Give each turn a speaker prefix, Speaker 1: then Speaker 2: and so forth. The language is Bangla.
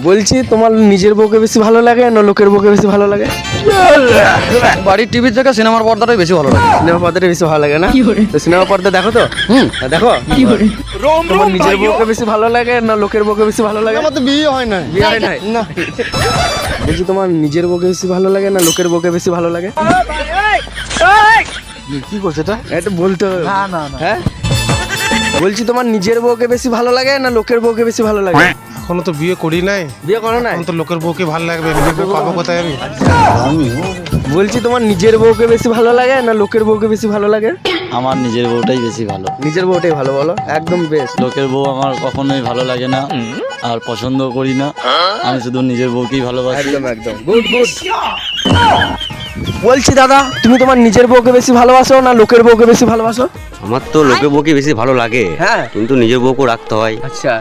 Speaker 1: বলছি তোমার নিজের বউকে বেশি ভালো লাগে না লোকের বউকে বেশি ভালো লাগে?
Speaker 2: বাড়ির টিভি থেকে সিনেমার পর্দাটাই বেশি ভালো লাগে।
Speaker 1: সিনেমা পর্দাটা বেশি ভালো লাগে না? তো সিনেমা পর্দা দেখো তো? দেখো। তোমার নিজের বউকে বেশি ভালো লাগে না লোকের বউকে বেশি ভালো লাগে?
Speaker 3: আমার তো বিয়ে হয় না।
Speaker 1: বিয়ে হয় নাই?
Speaker 3: না।
Speaker 1: বলছি তোমার নিজের বউকে বেশি ভালো লাগে না লোকের বউকে বেশি ভালো লাগে?
Speaker 3: কি করছে এটা?
Speaker 1: এটা বলতে হবে।
Speaker 3: না না না,
Speaker 1: হ্যাঁ বলছি তোমার নিজের বউকে বেশি ভালো লাগে না লোকের বউকে বেশি ভালো লাগে?
Speaker 3: এখনো তো বিয়ে করি নাই,
Speaker 1: বিয়ে করো না?
Speaker 3: এখন তো লোকের বউকে ভালো লাগবে, নিজের বউ পাবো কোথায় আমি?
Speaker 1: বলছি তোমার নিজের বউকে বেশি ভালো লাগে না লোকের বউকে বেশি ভালো লাগে?
Speaker 2: আমার নিজের বউটাই বেশি ভালো।
Speaker 1: নিজের বউটাই ভালো, বলো একদম বেস্ট।
Speaker 2: লোকের বউ আমার কখনোই ভালো লাগে না আর পছন্দ করি না। আমি শুধু নিজের বউকেই ভালোবাসি।
Speaker 1: একদম একদম গুড গুড। বলছি দাদা, তুমি তোমার নিজের বউকে বেশি ভালোবাসো না লোকের বউকে বেশি ভালোবাসো?
Speaker 4: আমার তো লোকের বউকে বেশি ভালো লাগে,
Speaker 1: হ্যাঁ
Speaker 4: কিন্তু নিজের বউকেও রাখতে হয়।
Speaker 1: আচ্ছা।